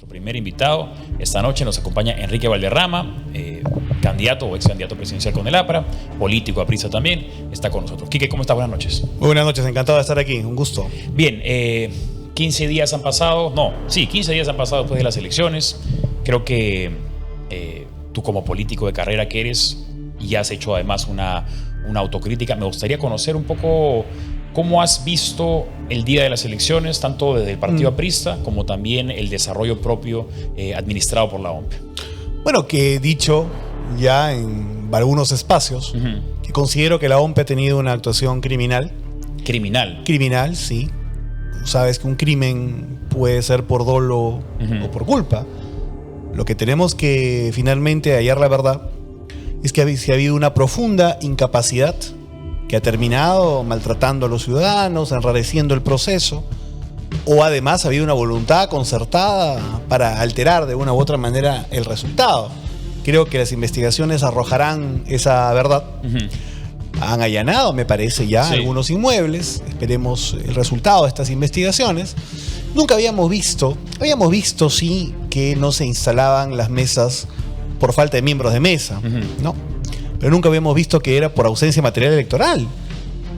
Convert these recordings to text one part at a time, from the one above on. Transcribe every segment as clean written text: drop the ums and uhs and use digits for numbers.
Nuestro primer invitado esta noche nos acompaña Enrique Valderrama, candidato o ex candidato presidencial con el APRA, político aprista también, está con nosotros. Quique, ¿cómo estás? Buenas noches. Muy buenas noches, encantado de estar aquí, un gusto. Bien, 15 días han pasado, 15 días han pasado después de las elecciones. Creo que tú como político de carrera que eres y has hecho además una autocrítica, me gustaría conocer un poco cómo has visto el día de las elecciones, tanto desde el partido aprista como también el desarrollo propio administrado por la OMP. Bueno, que he dicho ya en algunos espacios que considero que la OMP ha tenido una actuación criminal. ¿Criminal? Criminal, sí. Sabes que un crimen puede ser por dolo o por culpa. Lo que tenemos que finalmente hallar la verdad es que ha habido una profunda incapacidad que ha terminado maltratando a los ciudadanos, enrareciendo el proceso, o además ha habido una voluntad concertada para alterar de una u otra manera el resultado. Creo que las investigaciones arrojarán esa verdad. Han allanado, me parece, ya algunos inmuebles. Esperemos el resultado de estas investigaciones. Nunca habíamos visto sí, que no se instalaban las mesas por falta de miembros de mesa, ¿no? Pero nunca habíamos visto que era por ausencia de material electoral.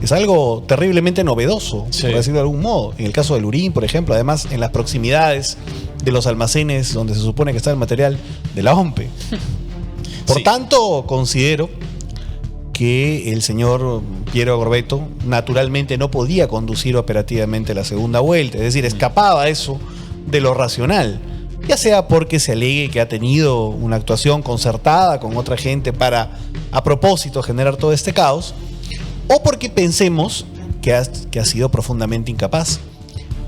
Es algo terriblemente novedoso, por decirlo de algún modo. En el caso del Lurín, por ejemplo, además en las proximidades de los almacenes donde se supone que está el material de la OMP. Por tanto, considero que el señor Piero Gorbetto naturalmente no podía conducir operativamente la segunda vuelta. Es decir, escapaba eso de lo racional. Ya sea porque se alegue que ha tenido una actuación concertada con otra gente para, a propósito, generar todo este caos, o porque pensemos que ha sido profundamente incapaz.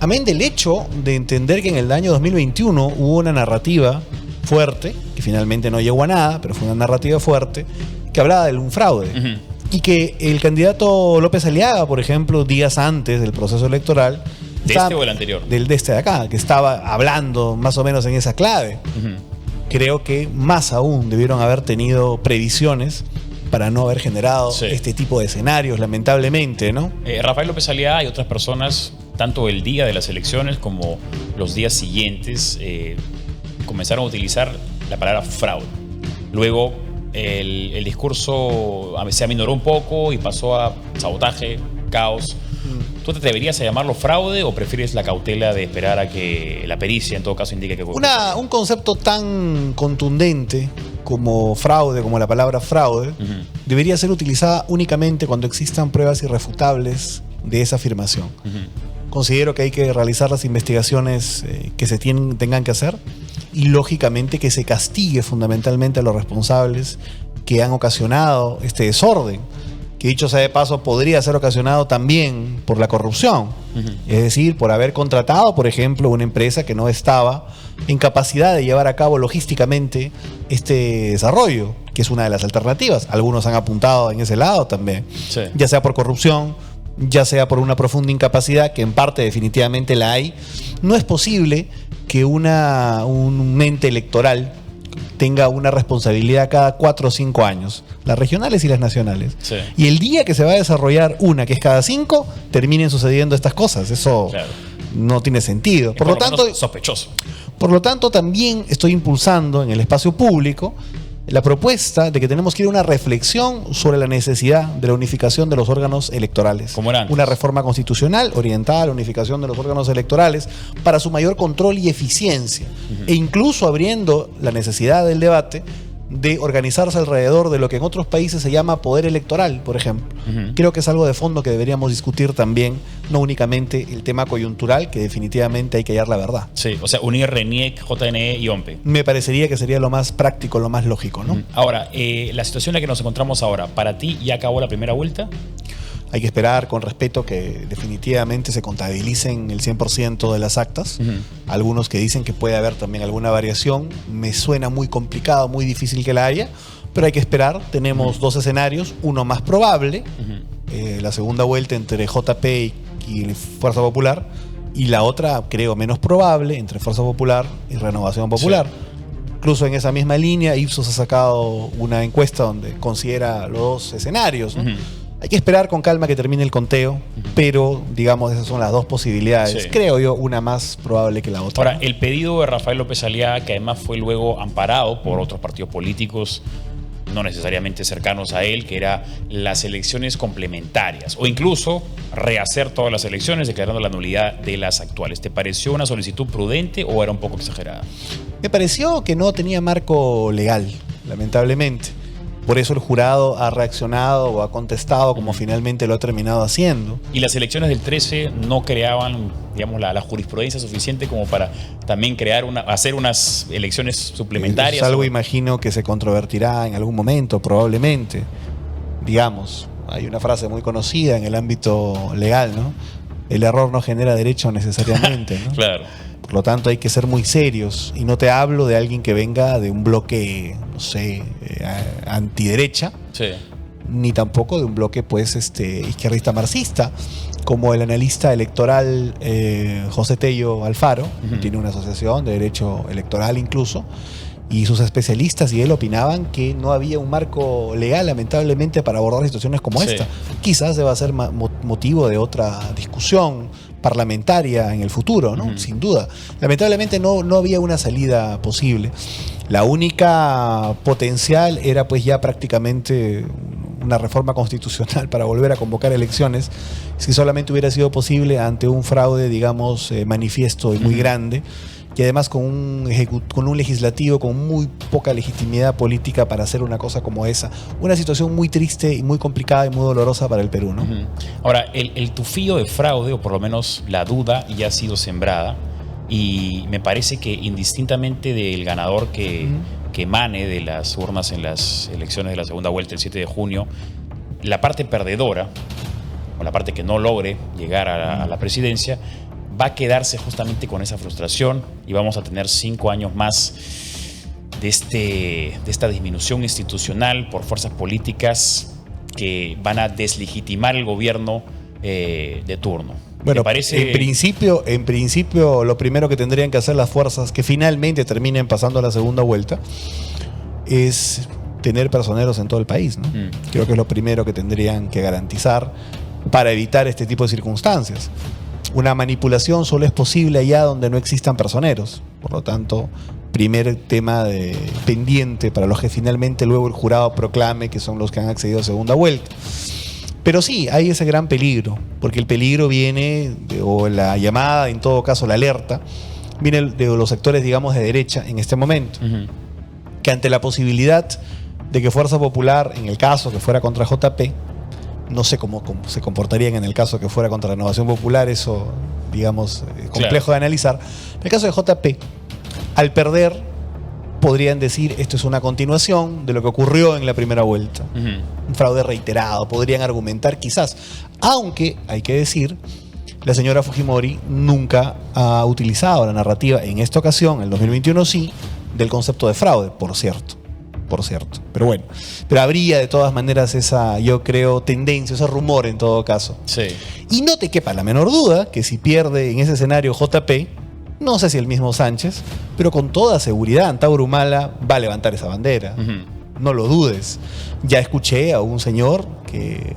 Amén del hecho de entender que en el año 2021 hubo una narrativa fuerte, que finalmente no llegó a nada, pero fue una narrativa fuerte, que hablaba de un fraude. Y que el candidato López Aliaga, por ejemplo, días antes del proceso electoral, ¿de este o el anterior? De este de acá, que estaba hablando más o menos en esa clave. Creo que más aún debieron haber tenido previsiones para no haber generado este tipo de escenarios, lamentablemente, ¿no? Rafael López Aliaga y otras personas, tanto el día de las elecciones como los días siguientes, comenzaron a utilizar la palabra fraude. Luego el discurso se aminoró un poco y pasó a sabotaje, caos. ¿Tú te atreverías a llamarlo fraude o prefieres la cautela de esperar a que la pericia en todo caso indique que fue un concepto tan contundente como fraude, como la palabra fraude, debería ser utilizada únicamente cuando existan pruebas irrefutables de esa afirmación. Considero que hay que realizar las investigaciones que se tengan que hacer y lógicamente que se castigue fundamentalmente a los responsables que han ocasionado este desorden, que dicho sea de paso podría ser ocasionado también por la corrupción, es decir, por haber contratado, por ejemplo, una empresa que no estaba en capacidad de llevar a cabo logísticamente este desarrollo, que es una de las alternativas. Algunos han apuntado en ese lado también, ya sea por corrupción, ya sea por una profunda incapacidad, que en parte definitivamente la hay. No es posible que un ente electoral tenga una responsabilidad cada 4 o 5 años, las regionales y las nacionales. Y el día que se va a desarrollar una, que es cada 5, terminen sucediendo estas cosas. Eso no tiene sentido. Por lo tanto, sospechoso. Por lo tanto, también estoy impulsando en el espacio público la propuesta de que tenemos que ir a una reflexión sobre la necesidad de la unificación de los órganos electorales. ¿Cómo era antes? Una reforma constitucional orientada a la unificación de los órganos electorales para su mayor control y eficiencia. E incluso abriendo la necesidad del debate de organizarse alrededor de lo que en otros países se llama poder electoral, por ejemplo. Creo que es algo de fondo que deberíamos discutir también, no únicamente el tema coyuntural, que definitivamente hay que hallar la verdad. Sí, o sea, unir RENIEC, JNE y OMP. Me parecería que sería lo más práctico, lo más lógico, ¿no? Ahora, la situación en la que nos encontramos ahora, ¿para ti ya acabó la primera vuelta? Hay que esperar con respeto que definitivamente se contabilicen el 100% de las actas. Algunos que dicen que puede haber también alguna variación. Me suena muy complicado, muy difícil que la haya, pero hay que esperar. Tenemos dos escenarios, uno más probable, la segunda vuelta entre JP y Fuerza Popular, y la otra, creo, menos probable, entre Fuerza Popular y Renovación Popular. Incluso en esa misma línea, Ipsos ha sacado una encuesta donde considera los dos escenarios, ¿no? Hay que esperar con calma que termine el conteo, pero digamos esas son las dos posibilidades. Sí. Creo yo, una más probable que la otra. Ahora, el pedido de Rafael López Aliaga, que además fue luego amparado por otros partidos políticos, no necesariamente cercanos a él, que era las elecciones complementarias o incluso rehacer todas las elecciones declarando la nulidad de las actuales. ¿Te pareció una solicitud prudente o era un poco exagerada? Me pareció que no tenía marco legal, lamentablemente. Por eso el jurado ha reaccionado o ha contestado como finalmente lo ha terminado haciendo. Y las elecciones del 13 no creaban, digamos, la jurisprudencia suficiente como para también hacer unas elecciones suplementarias. Es algo, imagino, que se controvertirá en algún momento, probablemente. Digamos, hay una frase muy conocida en el ámbito legal, ¿no? El error no genera derecho necesariamente, ¿no? Claro. Por lo tanto, hay que ser muy serios. Y no te hablo de alguien que venga de un bloque, no sé, antiderecha, Sí. ni tampoco de un bloque, pues, izquierdista marxista, como el analista electoral José Tello Alfaro, que tiene una asociación de derecho electoral incluso, y sus especialistas y él opinaban que no había un marco legal, lamentablemente, para abordar situaciones como esta. Quizás deba ser motivo de otra discusión parlamentaria en el futuro, ¿no? Sin duda. Lamentablemente no había una salida posible. La única potencial era pues ya prácticamente una reforma constitucional para volver a convocar elecciones, si solamente hubiera sido posible ante un fraude, digamos, manifiesto y muy grande, y además con un legislativo con muy poca legitimidad política para hacer una cosa como esa. Una situación muy triste y muy complicada y muy dolorosa para el Perú, ¿no? Ahora, el tufillo de fraude, o por lo menos la duda, ya ha sido sembrada, y me parece que indistintamente del ganador que emane de las urnas en las elecciones de la segunda vuelta el 7 de junio, la parte perdedora, o la parte que no logre llegar a la presidencia, va a quedarse justamente con esa frustración y vamos a tener 5 años más de esta disminución institucional por fuerzas políticas que van a deslegitimar el gobierno de turno. Bueno, parece... en principio lo primero que tendrían que hacer las fuerzas que finalmente terminen pasando a la segunda vuelta es tener personeros en todo el país, ¿no? Creo que es lo primero que tendrían que garantizar para evitar este tipo de circunstancias. Una manipulación solo es posible allá donde no existan personeros. Por lo tanto, primer tema pendiente para los que finalmente luego el jurado proclame que son los que han accedido a segunda vuelta. Pero sí, hay ese gran peligro, porque el peligro viene, o la llamada, en todo caso la alerta, viene de los sectores, digamos, de derecha en este momento, que ante la posibilidad de que Fuerza Popular, en el caso que fuera contra JP, no sé cómo se comportarían en el caso que fuera contra Renovación Popular, eso, digamos, complejo de analizar. En el caso de JP, al perder, podrían decir esto es una continuación de lo que ocurrió en la primera vuelta. Un fraude reiterado, podrían argumentar quizás. Aunque, hay que decir, la señora Fujimori nunca ha utilizado la narrativa, en esta ocasión, en el 2021 sí, del concepto de fraude, por cierto. Pero bueno, pero habría de todas maneras esa, yo creo, tendencia, ese rumor en todo caso. Sí. Y no te quepa la menor duda que si pierde en ese escenario JP, no sé si el mismo Sánchez, pero con toda seguridad Antauro Humala va a levantar esa bandera. No lo dudes. Ya escuché a un señor que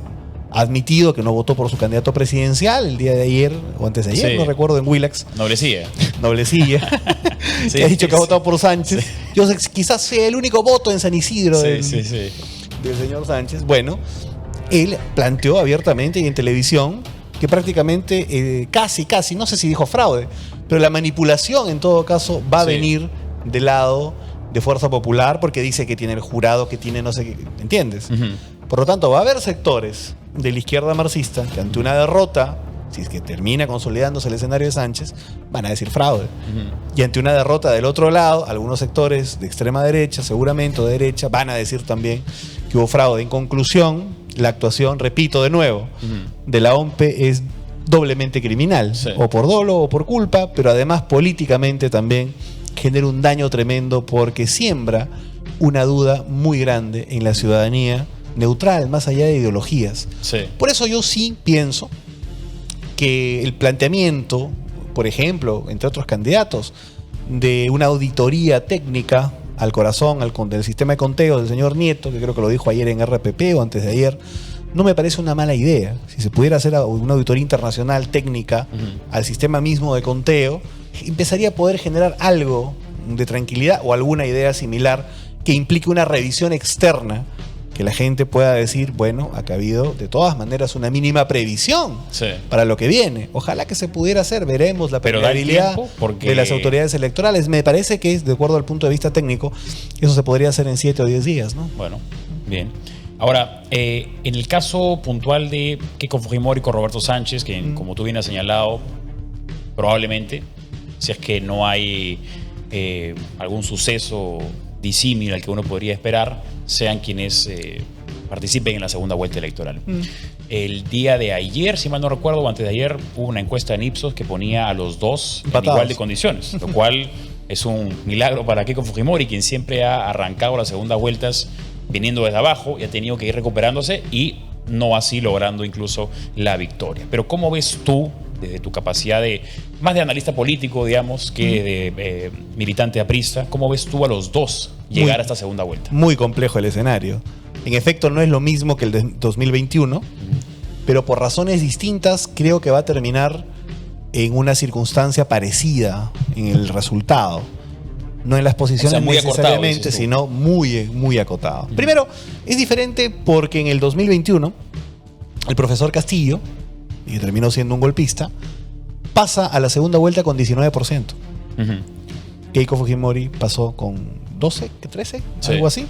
ha admitido que no votó por su candidato presidencial el día de ayer, o antes de ayer, no recuerdo, en Willax. Noblecilla. Que ha dicho que ha votado por Sánchez. Yo sé, quizás sea el único voto en San Isidro del señor Sánchez. Bueno, él planteó abiertamente y en televisión que prácticamente casi, no sé si dijo fraude, pero la manipulación en todo caso va a venir del lado de Fuerza Popular, porque dice que tiene el jurado, que tiene no sé qué, ¿entiendes? Por lo tanto, va a haber sectores de la izquierda marxista que ante una derrota, si es que termina consolidándose el escenario de Sánchez, van a decir fraude. Y ante una derrota del otro lado, algunos sectores de extrema derecha, seguramente, o de derecha, van a decir también que hubo fraude. En conclusión, la actuación, repito de nuevo, de la OMPE es doblemente criminal, o por dolo o por culpa, pero además políticamente también genera un daño tremendo porque siembra una duda muy grande en la ciudadanía neutral, más allá de ideologías. Por eso yo sí pienso que el planteamiento, por ejemplo, entre otros candidatos, de una auditoría técnica al corazón del sistema de conteo del señor Nieto, que creo que lo dijo ayer en RPP o antes de ayer, no me parece una mala idea. Si se pudiera hacer una auditoría internacional técnica al sistema mismo de conteo, empezaría a poder generar algo de tranquilidad o alguna idea similar que implique una revisión externa, que la gente pueda decir, bueno, acá ha habido de todas maneras una mínima previsión para lo que viene. Ojalá que se pudiera hacer, veremos la permeabilidad de las autoridades electorales. Me parece que, de acuerdo al punto de vista técnico, eso se podría hacer en 7 o 10 días, ¿no? Bueno, bien. Ahora, en el caso puntual de Keiko Fujimori con Roberto Sánchez, que como tú bien has señalado, probablemente, si es que no hay algún suceso disímil al que uno podría esperar, sean quienes participen en la segunda vuelta electoral. El día de ayer, si mal no recuerdo, o antes de ayer, hubo una encuesta en Ipsos que ponía a los dos en igual de condiciones, lo cual es un milagro para Keiko Fujimori, quien siempre ha arrancado las segundas vueltas viniendo desde abajo y ha tenido que ir recuperándose y no así logrando incluso la victoria. Pero ¿cómo ves tú, desde tu capacidad de más de analista político, digamos, que de militante aprista, cómo ves tú a los dos llegar a esta segunda vuelta? Muy complejo el escenario. En efecto, no es lo mismo que el de 2021, pero por razones distintas creo que va a terminar en una circunstancia parecida en el resultado. No en las posiciones muy necesariamente, sino muy acotado. Primero, es diferente porque en el 2021 el profesor Castillo, y que terminó siendo un golpista, pasa a la segunda vuelta con 19%. Keiko Fujimori pasó con 12, 13, algo así.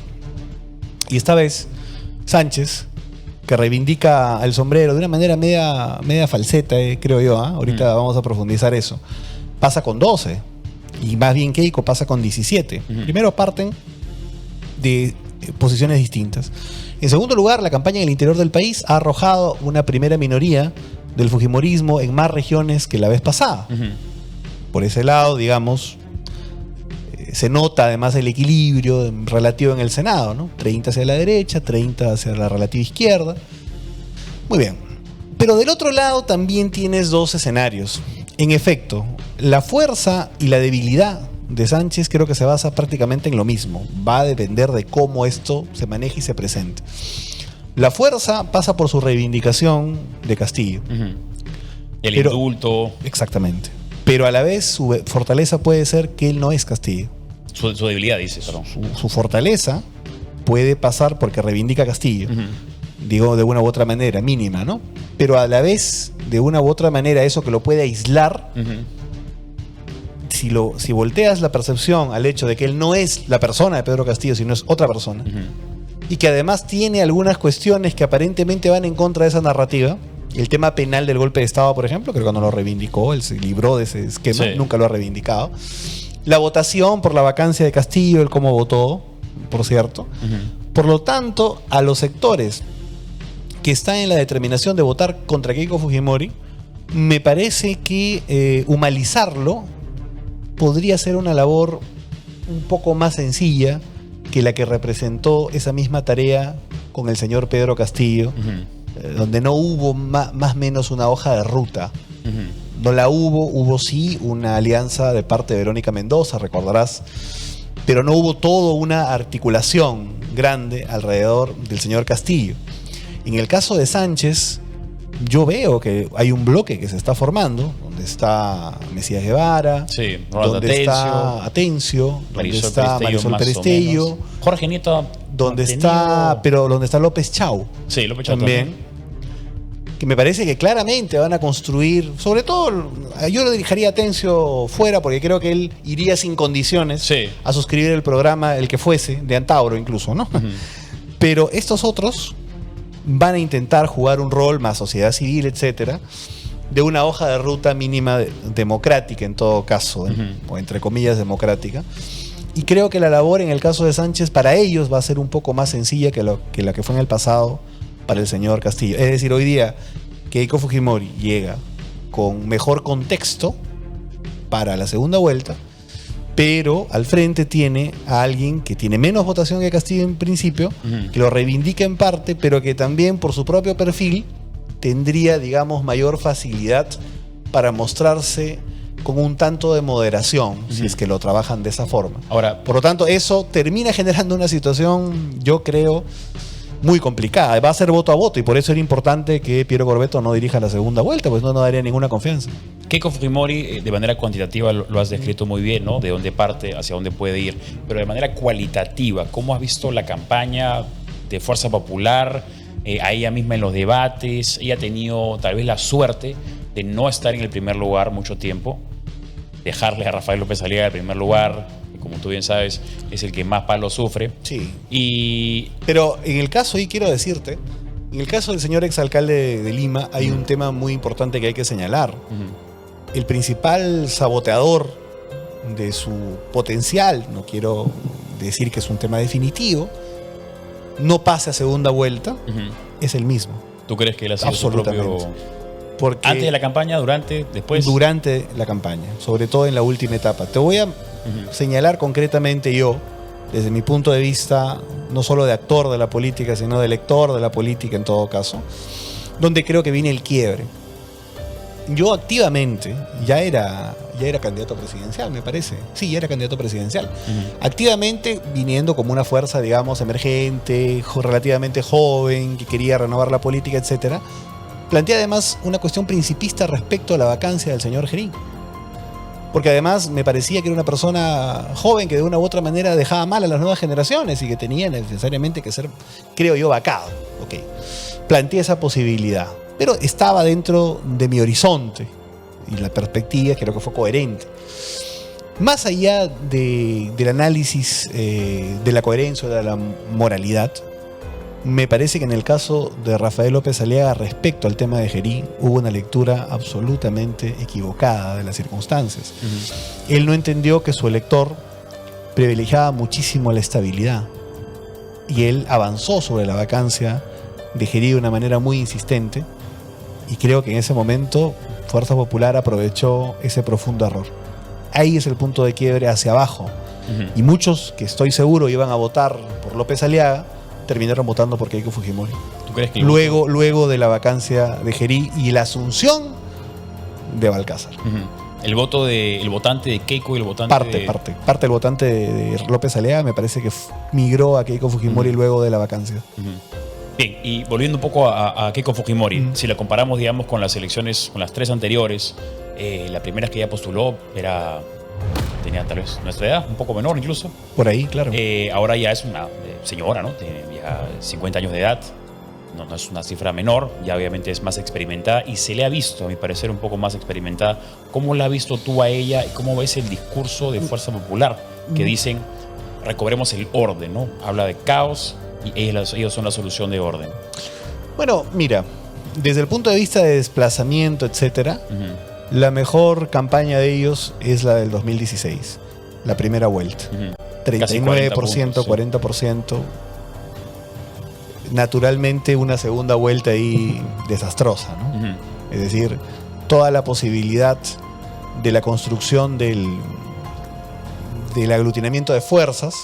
Y esta vez, Sánchez, que reivindica el sombrero de una manera media falseta, creo yo, ahorita vamos a profundizar eso, pasa con 12. Y más bien Keiko pasa con 17. Primero parten de posiciones distintas. En segundo lugar, la campaña en el interior del país ha arrojado una primera minoría del fujimorismo en más regiones que la vez pasada. Por ese lado, digamos, se nota además el equilibrio relativo en el Senado, ¿no? 30 hacia la derecha, 30 hacia la relativa izquierda. Muy bien. Pero del otro lado también tienes dos escenarios. En efecto, la fuerza y la debilidad de Sánchez creo que se basa prácticamente en lo mismo. Va a depender de cómo esto se maneje y se presente. La fuerza pasa por su reivindicación de Castillo. El indulto. Exactamente. Pero a la vez su fortaleza puede ser que él no es Castillo. Su debilidad, dice, perdón. Su fortaleza puede pasar porque reivindica a Castillo. Digo, de una u otra manera, mínima, ¿no? Pero a la vez, de una u otra manera, eso que lo puede aislar, si volteas la percepción al hecho de que él no es la persona de Pedro Castillo, sino es otra persona, y que además tiene algunas cuestiones que aparentemente van en contra de esa narrativa. El tema penal del golpe de Estado, por ejemplo, creo que no lo reivindicó, él se libró de ese esquema, nunca lo ha reivindicado. La votación por la vacancia de Castillo, el cómo votó, por cierto. Por lo tanto, a los sectores que están en la determinación de votar contra Keiko Fujimori, me parece que humanizarlo podría ser una labor un poco más sencilla que la que representó esa misma tarea con el señor Pedro Castillo, donde no hubo más o menos una hoja de ruta. No la hubo sí una alianza de parte de Verónica Mendoza, recordarás, pero no hubo toda una articulación grande alrededor del señor Castillo. En el caso de Sánchez, yo veo que hay un bloque que se está formando, donde está Mesías Guevara, donde está Atencio, donde está Marisol Perestello, Jorge Nieto, donde está López Chau. Sí, López Chau también. Que me parece que claramente van a construir, sobre todo, yo lo dirigiría a Atencio fuera, porque creo que él iría sin condiciones a suscribir el programa, el que fuese, de Antauro incluso, ¿no? Pero estos otros van a intentar jugar un rol más sociedad civil, etcétera, de una hoja de ruta mínima democrática en todo caso, o entre comillas democrática. Y creo que la labor en el caso de Sánchez para ellos va a ser un poco más sencilla que la que fue en el pasado para el señor Castillo. Es decir, hoy día Keiko Fujimori llega con mejor contexto para la segunda vuelta, pero al frente tiene a alguien que tiene menos votación que Castillo en principio, que lo reivindica en parte, pero que también por su propio perfil tendría, digamos, mayor facilidad para mostrarse con un tanto de moderación, si es que lo trabajan de esa forma. Ahora, por lo tanto, eso termina generando una situación, yo creo, muy complicada. Va a ser voto a voto y por eso era importante que Piero Corvetto no dirija la segunda vuelta, pues no daría ninguna confianza. Keiko Fujimori, de manera cuantitativa lo has descrito muy bien, ¿no? De dónde parte, hacia dónde puede ir. Pero de manera cualitativa, ¿cómo has visto la campaña de Fuerza Popular? A ella misma en los debates. Ella ha tenido tal vez la suerte de no estar en el primer lugar mucho tiempo, dejarle a Rafael López Aliaga el primer lugar, que como tú bien sabes es el que más palos sufre. Sí. Pero en el caso, y quiero decirte, en el caso del señor exalcalde de Lima hay un tema muy importante que hay que señalar. El principal saboteador de su potencial, no quiero decir que es un tema definitivo, no pase a segunda vuelta, es el mismo. ¿Tú crees que él ha sido su propio... Porque antes de la campaña, durante, después? Durante la campaña, sobre todo en la última etapa. Te voy a señalar concretamente yo, desde mi punto de vista, no solo de actor de la política, sino de lector de la política en todo caso, donde creo que viene el quiebre. Yo activamente, ya era candidato presidencial, me parece. Sí, ya era candidato presidencial. Activamente viniendo como una fuerza, digamos, emergente, relativamente joven, que quería renovar la política, etcétera. Plantea además una cuestión principista respecto a la vacancia del señor Gerín. Porque además me parecía que era una persona joven que de una u otra manera dejaba mal a las nuevas generaciones y que tenía necesariamente que ser, creo yo, vacado. Okay. Planteé esa posibilidad, pero estaba dentro de mi horizonte y la perspectiva creo que fue coherente. Más allá del análisis de la coherencia o de la moralidad, me parece que en el caso de Rafael López Aliaga respecto al tema de Gerín hubo una lectura absolutamente equivocada de las circunstancias. Él no entendió que su elector privilegiaba muchísimo la estabilidad y él avanzó sobre la vacancia de Gerín de una manera muy insistente y creo que en ese momento Fuerza Popular aprovechó ese profundo error. Ahí es el punto de quiebre hacia abajo y muchos que estoy seguro iban a votar por López Aliaga terminaron votando por Keiko Fujimori. ¿Tú crees que luego de la vacancia de Gerí y la asunción de Balcázar? El votante de Keiko y el votante parte del votante de López Aliaga me parece que migró a Keiko Fujimori luego de la vacancia. Bien, y volviendo un poco a Keiko Fujimori, si la comparamos, digamos, con las elecciones, con las tres anteriores, la primera que ella postuló tenía tal vez nuestra edad, un poco menor incluso. Por ahí, claro. Ahora ya es una señora, ¿no? Tiene ya 50 años de edad. No es una cifra menor, ya obviamente es más experimentada y se le ha visto, a mi parecer, un poco más experimentada. ¿Cómo la has visto tú a ella y cómo ves el discurso de Fuerza Popular? Que dicen, recobremos el orden, ¿no? Habla de caos y ellos son la solución de orden. Bueno, mira, desde el punto de vista de desplazamiento, etcétera, la mejor campaña de ellos es la del 2016, la primera vuelta. 39%, puntos, 40%. Naturalmente una segunda vuelta ahí desastrosa, ¿no? Es decir, toda la posibilidad de la construcción del aglutinamiento de fuerzas,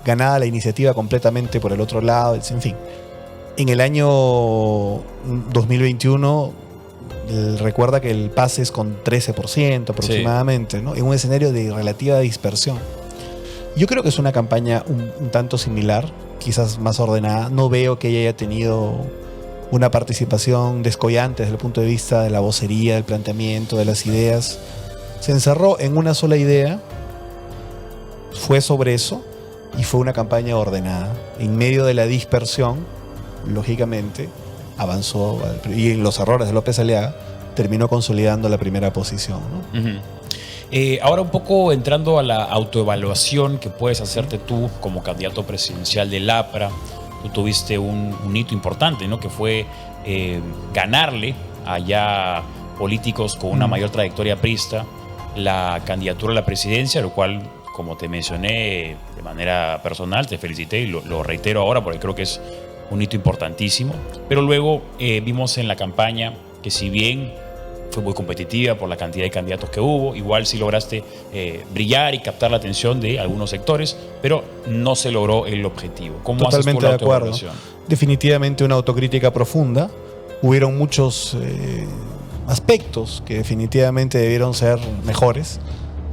ganada la iniciativa completamente por el otro lado, en fin. En el año 2021 recuerda que el pase es con 13% aproximadamente, ¿no? En un escenario de relativa dispersión. Yo creo que es una campaña un tanto similar, quizás más ordenada. No veo que ella haya tenido una participación descollante desde el punto de vista de la vocería, del planteamiento, de las ideas. Se encerró en una sola idea, fue sobre eso y fue una campaña ordenada. En medio de la dispersión, lógicamente, avanzó y en los errores de López Aliaga terminó consolidando la primera posición, ¿no? Ahora un poco entrando a la autoevaluación que puedes hacerte tú como candidato presidencial del APRA. Tú tuviste un hito importante, ¿no? Que fue ganarle a ya políticos con una mayor trayectoria priista la candidatura a la presidencia, lo cual, como te mencioné de manera personal, te felicité y lo reitero ahora porque creo que es un hito importantísimo. Pero luego vimos en la campaña que si bien fue muy competitiva por la cantidad de candidatos que hubo, igual sí lograste brillar y captar la atención de algunos sectores, pero no se logró el objetivo. ¿Cómo Totalmente haces con la de acuerdo. Definitivamente una autocrítica profunda. Hubieron muchos aspectos que definitivamente debieron ser mejores.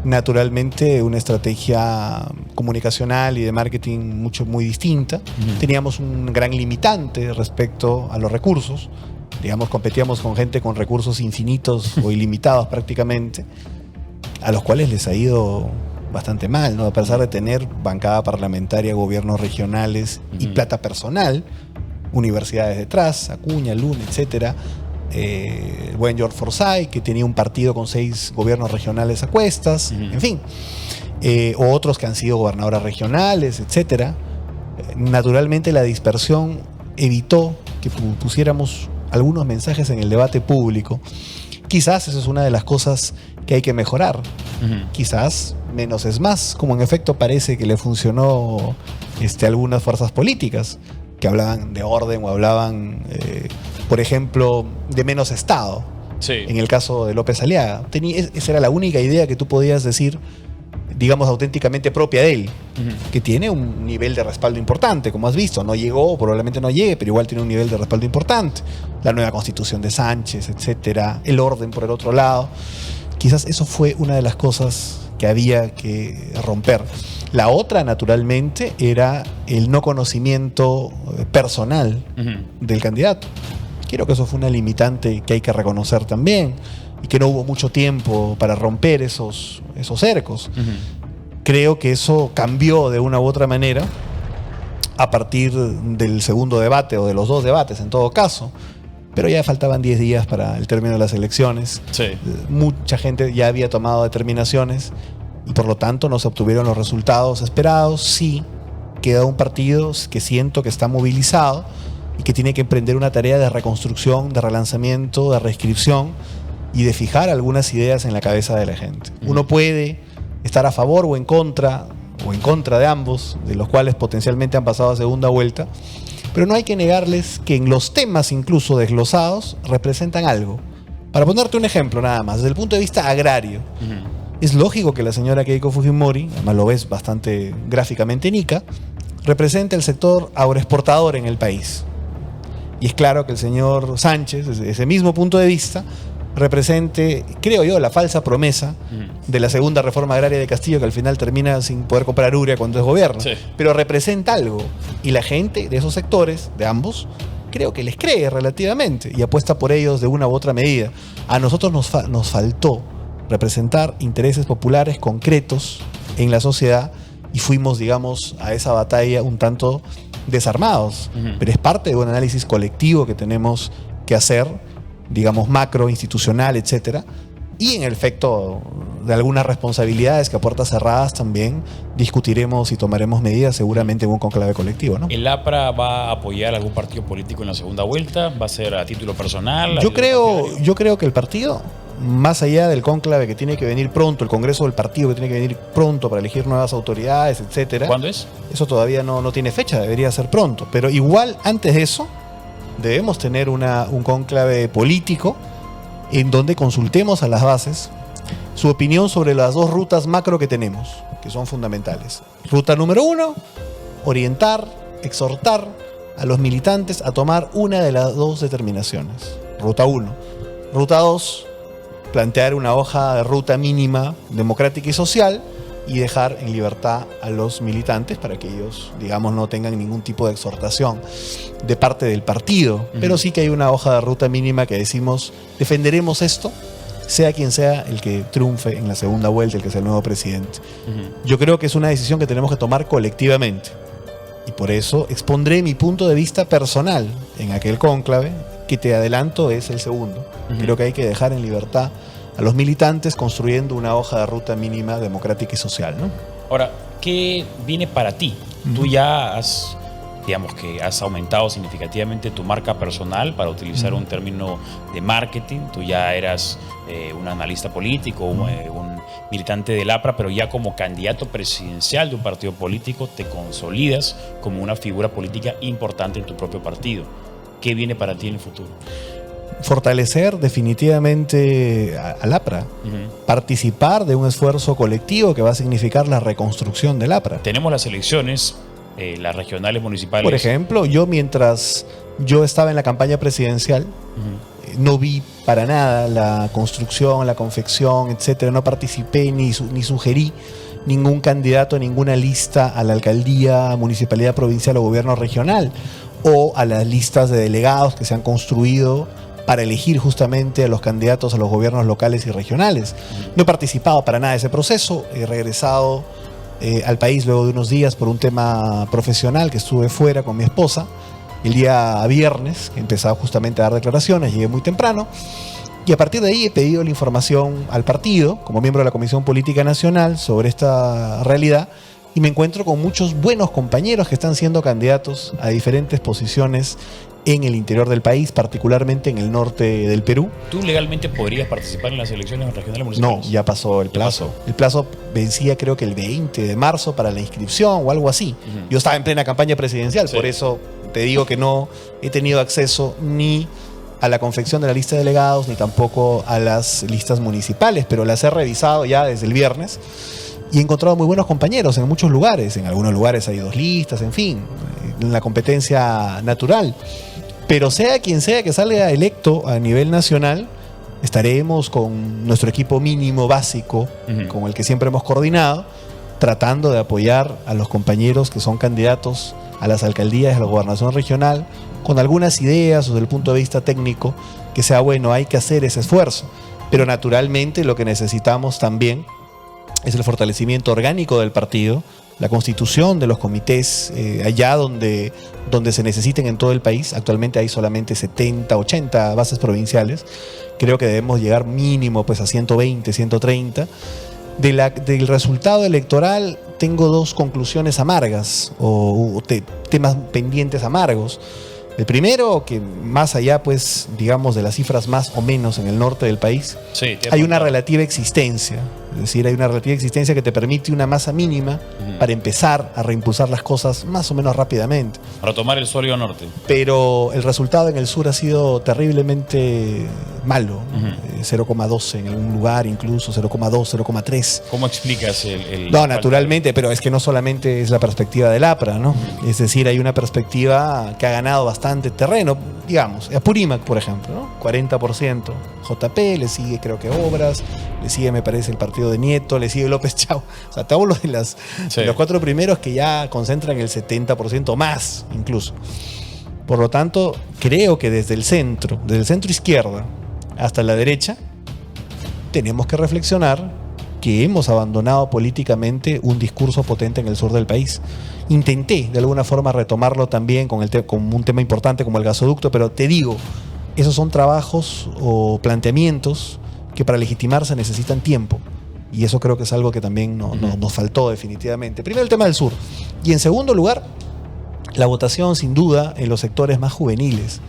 naturalmente una estrategia comunicacional y de marketing muy distinta. Teníamos un gran limitante respecto a los recursos. Digamos, competíamos con gente con recursos infinitos o ilimitados prácticamente, a los cuales les ha ido bastante mal, ¿no? A pesar de tener bancada parlamentaria, gobiernos regionales y plata personal, universidades detrás, Acuña, Luna, etcétera. El buen George Forsyth, que tenía un partido con 6 gobiernos regionales a cuestas, en fin. O otros que han sido gobernadoras regionales, etcétera. Naturalmente la dispersión evitó que pusiéramos algunos mensajes en el debate público. Quizás esa es una de las cosas que hay que mejorar. Quizás menos es más, como en efecto parece que le funcionó a algunas fuerzas políticas que hablaban de orden o hablaban, por ejemplo, de menos Estado. Sí. En el caso de López Aliaga. Esa era la única idea que tú podías decir, digamos, auténticamente propia de él, que tiene un nivel de respaldo importante, como has visto. No llegó, probablemente no llegue, pero igual tiene un nivel de respaldo importante. La nueva constitución de Sánchez, etcétera, el orden por el otro lado. Quizás eso fue una de las cosas que había que romper. La otra, naturalmente, era el no conocimiento personal del candidato. Creo que eso fue una limitante que hay que reconocer también, y que no hubo mucho tiempo para romper esos cercos. Creo que eso cambió de una u otra manera a partir del segundo debate, o de los 2 debates en todo caso, pero ya faltaban 10 días para el término de las elecciones. Sí. Mucha gente ya había tomado determinaciones y por lo tanto no se obtuvieron los resultados esperados. Sí, queda un partido que siento que está movilizado y que tiene que emprender una tarea de reconstrucción, de relanzamiento, de reescripción y de fijar algunas ideas en la cabeza de la gente. Uno puede estar a favor o en contra de ambos, de los cuales potencialmente han pasado a segunda vuelta, pero no hay que negarles que en los temas incluso desglosados representan algo. Para ponerte un ejemplo nada más, desde el punto de vista agrario, es lógico que la señora Keiko Fujimori, además lo ves bastante gráficamente en Ica, represente el sector agroexportador en el país. Y es claro que el señor Sánchez, desde ese mismo punto de vista, represente, creo yo, la falsa promesa de la segunda reforma agraria de Castillo, que al final termina sin poder comprar urea cuando es gobierno. Sí. Pero representa algo. Y la gente de esos sectores, de ambos, creo que les cree relativamente y apuesta por ellos de una u otra medida. A nosotros nos faltó representar intereses populares concretos en la sociedad y fuimos, digamos, a esa batalla un tanto desarmados. Pero es parte de un análisis colectivo que tenemos que hacer, digamos, macro, institucional, etcétera, y en el efecto de algunas responsabilidades que a puertas cerradas también discutiremos y tomaremos medidas seguramente en un conclave colectivo, ¿no? ¿El APRA va a apoyar a algún partido político en la segunda vuelta? ¿Va a ser a título personal? Yo creo que el partido, más allá del cónclave que tiene que venir pronto, el congreso del partido que tiene que venir pronto para elegir nuevas autoridades, etcétera. ¿Cuándo es? Eso todavía no tiene fecha, debería ser pronto, pero igual antes de eso debemos tener un cónclave político en donde consultemos a las bases su opinión sobre las 2 rutas macro que tenemos, que son fundamentales. Ruta número 1, orientar, exhortar a los militantes a tomar una de las 2 determinaciones. Ruta 1. Ruta 2, plantear una hoja de ruta mínima democrática y social y dejar en libertad a los militantes para que ellos, digamos, no tengan ningún tipo de exhortación de parte del partido. Pero sí que hay una hoja de ruta mínima que decimos, defenderemos esto, sea quien sea el que triunfe en la segunda vuelta, el que sea el nuevo presidente. Yo creo que es una decisión que tenemos que tomar colectivamente. Y por eso expondré mi punto de vista personal en aquel cónclave, que te adelanto es el segundo. Creo que hay que dejar en libertad a los militantes construyendo una hoja de ruta mínima democrática y social, ¿no? Ahora, ¿qué viene para ti? Tú ya has, digamos que has aumentado significativamente tu marca personal, para utilizar un término de marketing. Tú ya eras un analista político, un militante del APRA, pero ya como candidato presidencial de un partido político te consolidas como una figura política importante en tu propio partido. ¿Qué viene para ti en el futuro? Fortalecer definitivamente al APRA, participar de un esfuerzo colectivo que va a significar la reconstrucción del APRA. Tenemos las elecciones, las regionales municipales. Por ejemplo, yo mientras Yo estaba en la campaña presidencial, no vi para nada la construcción, la confección, etcétera. No participé ni sugerí ningún candidato, ninguna lista a la alcaldía, municipalidad provincial o gobierno regional, o a las listas de delegados que se han construido para elegir justamente a los candidatos a los gobiernos locales y regionales. No he participado para nada de ese proceso. He regresado al país luego de unos días por un tema profesional, que estuve fuera con mi esposa el día viernes, que empezaba justamente a dar declaraciones. Llegué muy temprano y a partir de ahí he pedido la información al partido como miembro de la Comisión Política Nacional sobre esta realidad, y me encuentro con muchos buenos compañeros que están siendo candidatos a diferentes posiciones en el interior del país, particularmente en el norte del Perú. ¿Tú legalmente podrías participar en las elecciones regionales municipales? No, ya pasó el plazo. El plazo vencía creo que el 20 de marzo para la inscripción o algo así. Yo estaba en plena campaña presidencial, por eso te digo que no he tenido acceso ni a la confección de la lista de delegados, ni tampoco a las listas municipales, pero las he revisado ya desde el viernes y he encontrado muy buenos compañeros en muchos lugares. En algunos lugares hay 2 listas, en fin, en la competencia natural. Pero sea quien sea que salga electo a nivel nacional, estaremos con nuestro equipo mínimo básico, con el que siempre hemos coordinado, tratando de apoyar a los compañeros que son candidatos a las alcaldías y a la gobernación regional, con algunas ideas o desde el punto de vista técnico, que sea bueno, hay que hacer ese esfuerzo. Pero naturalmente lo que necesitamos también es el fortalecimiento orgánico del partido, la constitución de los comités allá donde se necesiten en todo el país. Actualmente hay solamente 70, 80 bases provinciales. Creo que debemos llegar mínimo pues a 120, 130. Del resultado electoral tengo 2 conclusiones amargas o temas pendientes amargos. El primero, que más allá pues digamos de las cifras más o menos en el norte del país, hay una relativa existencia. Es decir, hay una relativa existencia que te permite una masa mínima para empezar a reimpulsar las cosas más o menos rápidamente. Para tomar el sólido norte. Pero el resultado en el sur ha sido terriblemente malo. 0,12 en algún lugar, incluso 0,2, 0,3. ¿Cómo explicas el No, naturalmente, pero es que no solamente es la perspectiva del APRA, ¿no? Es decir, hay una perspectiva que ha ganado bastante terreno. Digamos, Apurímac, por ejemplo, ¿no? 40%. JP, le sigue creo que Obras, le sigue me parece el partido de Nieto, le sigue López Chau. O sea, te hablo de los 4 primeros que ya concentran el 70% más incluso. Por lo tanto, creo que desde el centro izquierda hasta la derecha, tenemos que reflexionar que hemos abandonado políticamente un discurso potente en el sur del país. Intenté de alguna forma retomarlo también con un tema importante como el gasoducto, pero te digo, esos son trabajos o planteamientos que para legitimarse necesitan tiempo. Y eso creo que es algo que también nos faltó definitivamente. Primero el tema del sur. Y en segundo lugar, la votación sin duda en los sectores más juveniles.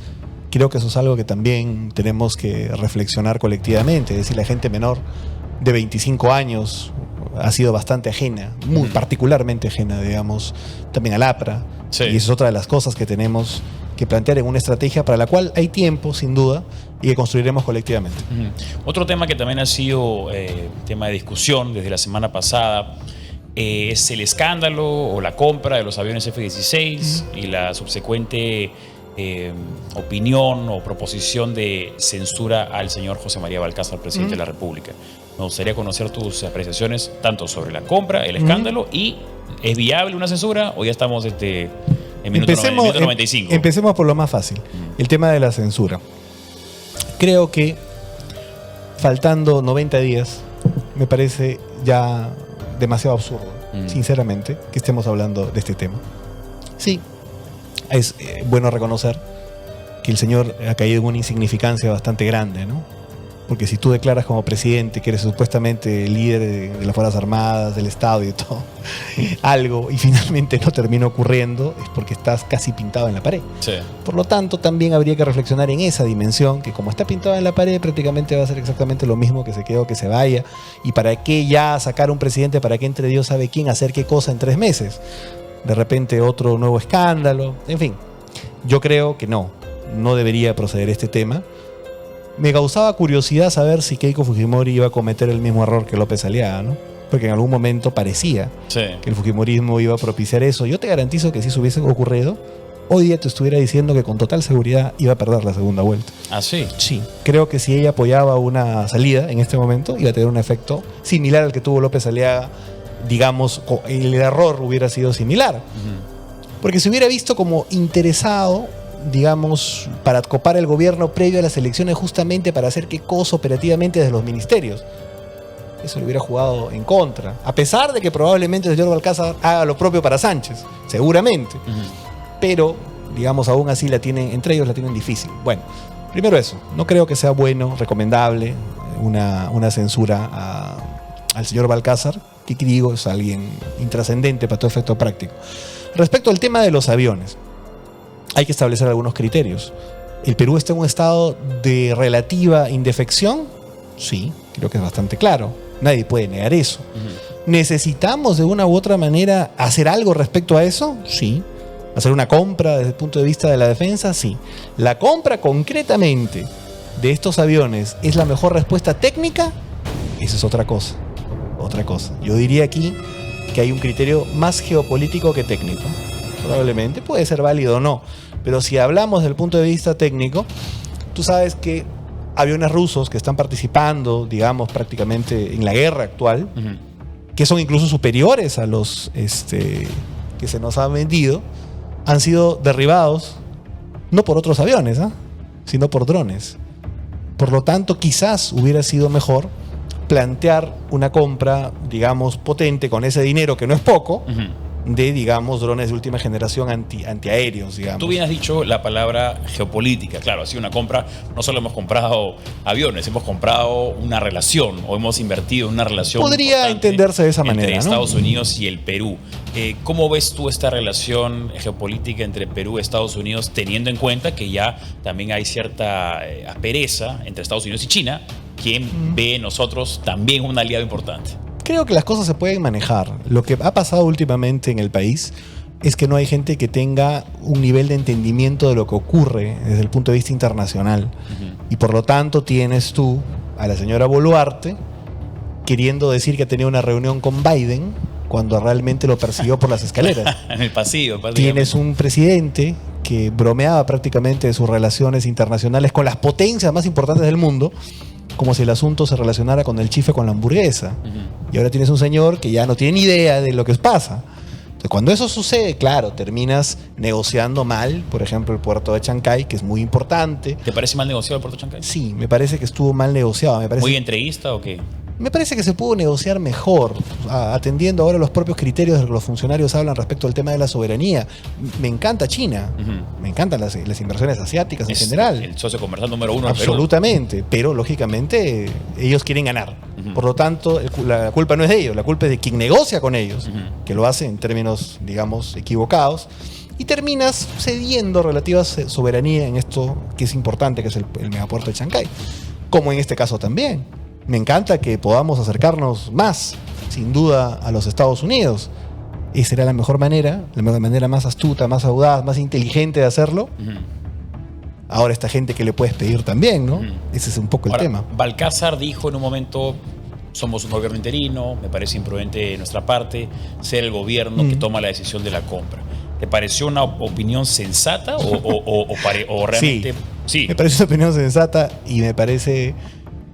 Creo que eso es algo que también tenemos que reflexionar colectivamente. Es decir, la gente menor de 25 años ha sido bastante ajena, muy particularmente ajena, digamos, también al APRA. Y esa es otra de las cosas que tenemos que plantear en una estrategia para la cual hay tiempo, sin duda, y que construiremos colectivamente. Otro tema que también ha sido tema de discusión desde la semana pasada es el escándalo o la compra de los aviones F-16 y la subsecuente opinión o proposición de censura al señor José María Balcázar, presidente de la República. Me gustaría conocer tus apreciaciones tanto sobre la compra, el escándalo y ¿es viable una censura o ya estamos en minuto 95? Empecemos por lo más fácil, el tema de la censura. Creo que faltando 90 días me parece ya demasiado absurdo, sinceramente, que estemos hablando de este tema. Sí, es bueno reconocer que el señor ha caído en una insignificancia bastante grande, ¿no? Porque si tú declaras como presidente que eres supuestamente el líder de las Fuerzas Armadas, del Estado y de todo, algo, y finalmente no termina ocurriendo, es porque estás casi pintado en la pared. Por lo tanto, también habría que reflexionar en esa dimensión, que como está pintado en la pared, prácticamente va a ser exactamente lo mismo, que se quede o que se vaya. ¿Y para qué ya sacar un presidente? ¿Para qué entre Dios sabe quién hacer qué cosa en 3 meses? De repente otro nuevo escándalo. En fin, yo creo que no debería proceder este tema. Me causaba curiosidad saber si Keiko Fujimori iba a cometer el mismo error que López Aliaga, ¿no? Porque en algún momento parecía que el fujimorismo iba a propiciar eso. Yo te garantizo que si eso hubiese ocurrido, hoy día te estuviera diciendo que con total seguridad iba a perder la segunda vuelta. ¿Ah, sí? Sí, creo que si ella apoyaba una salida en este momento, iba a tener un efecto similar al que tuvo López Aliaga. Digamos, el error hubiera sido similar. Porque se hubiera visto como interesado, digamos, para copar el gobierno previo a las elecciones, justamente para hacer qué cosa operativamente desde los ministerios. Eso le hubiera jugado en contra. A pesar de que probablemente el señor Balcázar haga lo propio para Sánchez, seguramente. Pero, digamos, aún así entre ellos la tienen difícil. Bueno, primero eso. No creo que sea bueno, recomendable, una censura al señor Balcázar, que digo, es alguien intrascendente para todo efecto práctico. Respecto al tema de los aviones, hay que establecer algunos criterios. ¿El Perú está en un estado de relativa indefección? Sí, creo que es bastante claro. Nadie puede negar eso. ¿Necesitamos de una u otra manera hacer algo respecto a eso? Sí. ¿Hacer una compra desde el punto de vista de la defensa? Sí. ¿La compra concretamente de estos aviones es la mejor respuesta técnica? Esa es otra cosa. Otra cosa. Yo diría aquí que hay un criterio más geopolítico que técnico. Probablemente puede ser válido o no. Pero si hablamos desde el punto de vista técnico, tú sabes que aviones rusos que están participando, digamos, prácticamente en la guerra actual, que son incluso superiores a los que se nos han vendido, han sido derribados no por otros aviones, sino por drones. Por lo tanto, quizás hubiera sido mejor plantear una compra, digamos, potente con ese dinero, que no es poco, de, digamos, drones de última generación antiaéreos, digamos. Tú bien has dicho la palabra geopolítica. Claro, ha sido una compra. No solo hemos comprado aviones, hemos comprado una relación, o hemos invertido en una relación. Podría entenderse de esa manera, entre ¿no? Estados Unidos y el Perú. ¿Cómo ves tú esta relación geopolítica entre Perú y Estados Unidos, teniendo en cuenta que ya también hay cierta aspereza entre Estados Unidos y China, quien ve en nosotros también un aliado importante? Creo que las cosas se pueden manejar. Lo que ha pasado últimamente en el país es que no hay gente que tenga un nivel de entendimiento de lo que ocurre desde el punto de vista internacional. Y por lo tanto tienes tú a la señora Boluarte queriendo decir que ha tenido una reunión con Biden cuando realmente lo persiguió por las escaleras. En el pasillo. Tienes un presidente que bromeaba prácticamente de sus relaciones internacionales con las potencias más importantes del mundo, como si el asunto se relacionara con el chife con la hamburguesa. Y ahora tienes un señor que ya no tiene ni idea de lo que pasa. Entonces, cuando eso sucede, claro, terminas negociando mal, por ejemplo, el puerto de Chancay, que es muy importante. ¿Te parece mal negociado el puerto de Chancay? Sí, me parece que estuvo mal negociado. ¿Muy entreguista o qué? Me parece que se pudo negociar mejor, atendiendo ahora los propios criterios de que los funcionarios hablan respecto al tema de la soberanía. Me encanta China, me encantan las inversiones asiáticas en general. El socio comercial número uno. Absolutamente, pero lógicamente ellos quieren ganar. Por lo tanto, la culpa no es de ellos, la culpa es de quien negocia con ellos, que lo hace en términos, digamos, equivocados. Y terminas cediendo relativa soberanía en esto que es importante, que es el megapuerto de Chancay. Como en este caso también. Me encanta que podamos acercarnos más, sin duda, a los Estados Unidos. Esa era la mejor manera más astuta, más audaz, más inteligente de hacerlo. Ahora esta gente que le puedes pedir también, ¿no? Ese es un poco el tema. Balcázar dijo en un momento: somos un gobierno interino, me parece imprudente de nuestra parte ser el gobierno que toma la decisión de la compra. ¿Te pareció una opinión sensata o realmente...? Sí, me parece una opinión sensata y me parece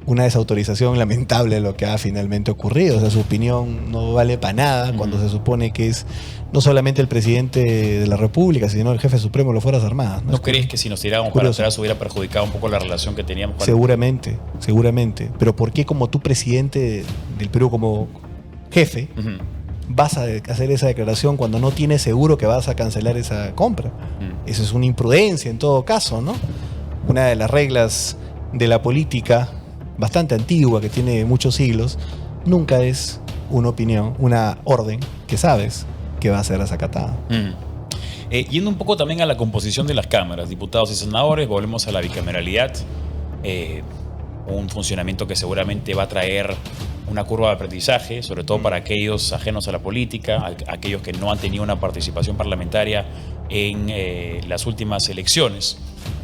una desautorización lamentable de lo que ha finalmente ocurrido. O sea, su opinión no vale para nada cuando se supone que es no solamente el presidente de la República, sino el jefe supremo de las Fuerzas Armadas. ¿No crees que si nos tirábamos para atrás hubiera perjudicado un poco la relación que teníamos con Seguramente. Pero ¿por qué como tú, presidente del Perú, como jefe, vas a hacer esa declaración cuando no tienes seguro que vas a cancelar esa compra? Eso es una imprudencia en todo caso, ¿no? Una de las reglas de la política bastante antigua, que tiene muchos siglos, nunca es una opinión, una orden que sabes que va a ser desacatada. Yendo un poco también a la composición de las cámaras, diputados y senadores, volvemos a la bicameralidad, un funcionamiento que seguramente va a traer una curva de aprendizaje, sobre todo para aquellos ajenos a la política, aquellos que no han tenido una participación parlamentaria en las últimas elecciones.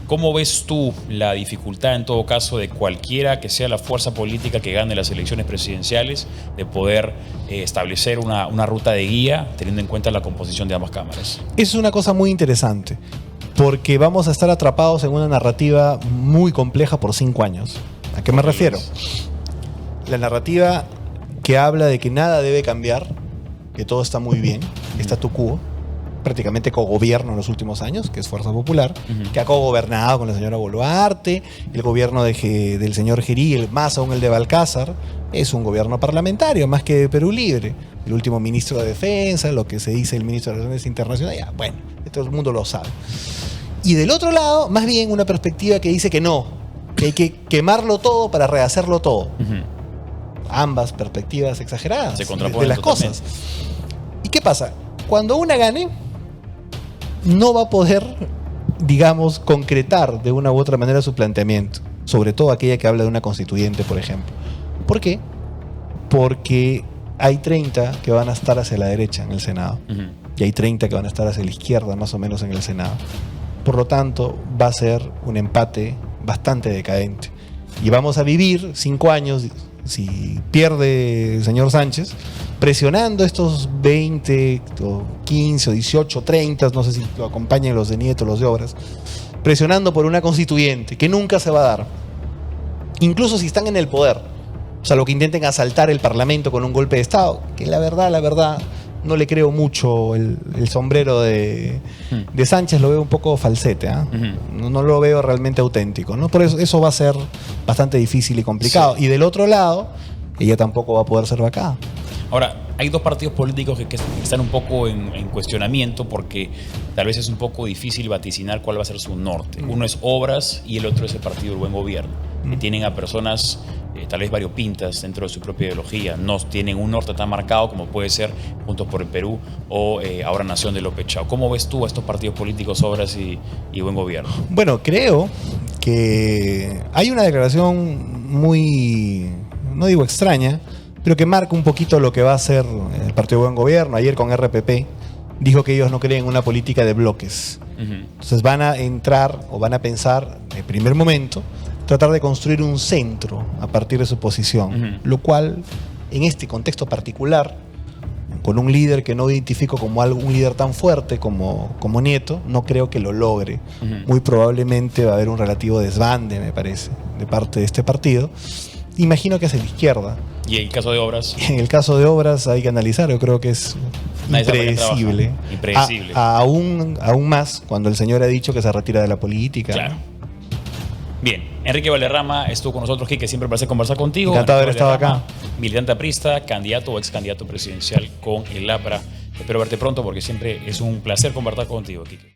¿Cómo ves tú la dificultad, en todo caso, de cualquiera que sea la fuerza política que gane las elecciones presidenciales de poder establecer una ruta de guía teniendo en cuenta la composición de ambas cámaras? Es una cosa muy interesante, porque vamos a estar atrapados en una narrativa muy compleja por 5 años. ¿A qué me refiero? La narrativa que habla de que nada debe cambiar, que todo está muy bien, statu quo, prácticamente cogobierno en los últimos años, que es Fuerza Popular, que ha cogobernado con la señora Boluarte, el gobierno del señor Gerí, más aún el de Balcázar, es un gobierno parlamentario, más que de Perú Libre. El último ministro de Defensa, lo que se dice el ministro de Relaciones Internacionales, ya, bueno, todo el mundo lo sabe. Y del otro lado, más bien una perspectiva que dice que no, que hay que quemarlo todo para rehacerlo todo. Ambas perspectivas exageradas se contraponen de las totalmente. cosas. ¿Y qué pasa? Cuando una gane, no va a poder, digamos, concretar de una u otra manera su planteamiento, sobre todo aquella que habla de una constituyente, por ejemplo. ¿Por qué? Porque hay 30 que van a estar hacia la derecha en el Senado y hay 30 que van a estar hacia la izquierda, más o menos, en el Senado. Por lo tanto, va a ser un empate bastante decadente. Y vamos a vivir 5 años, si pierde el señor Sánchez, presionando estos 20, o 15, o 18, 30, no sé si lo acompañan los de Nieto, los de Obras, presionando por una constituyente que nunca se va a dar. Incluso si están en el poder. O sea, lo que intenten asaltar el Parlamento con un golpe de Estado, que la verdad, no le creo mucho el sombrero de Sánchez, lo veo un poco falsete, ¿eh? No lo veo realmente auténtico, ¿no? Por eso va a ser bastante difícil y complicado. Sí. Y del otro lado, ella tampoco va a poder ser vacada. Ahora, hay dos partidos políticos que están un poco en cuestionamiento porque tal vez es un poco difícil vaticinar cuál va a ser su norte. Uno es Obras y el otro es el Partido del Buen Gobierno, que tienen a personas tal vez variopintas dentro de su propia ideología. No tienen un norte tan marcado como puede ser Juntos por el Perú o ahora Nación de López Chao. ¿Cómo ves tú a estos partidos políticos, Obras y Buen Gobierno? Bueno, creo que hay una declaración muy, no digo extraña, pero que marca un poquito lo que va a ser el Partido de Buen Gobierno. Ayer con RPP dijo que ellos no creen en una política de bloques. Entonces van a entrar o van a pensar, en primer momento, tratar de construir un centro a partir de su posición, lo cual, en este contexto particular, con un líder que no identifico como un líder tan fuerte como Nieto, no creo que lo logre. Muy probablemente va a haber un relativo desbande, me parece, de parte de este partido. Imagino que hacia la izquierda. ¿Y en el caso de Obras? En el caso de Obras hay que analizar, yo creo que es impredecible. Impredecible. Aún más cuando el señor ha dicho que se retira de la política. Claro. Bien, Enrique Valderrama estuvo con nosotros, Quique, siempre parece conversar contigo. Encantado de haber estado acá. Militante aprista, candidato o ex candidato presidencial con el APRA. Espero verte pronto porque siempre es un placer conversar contigo, Quique.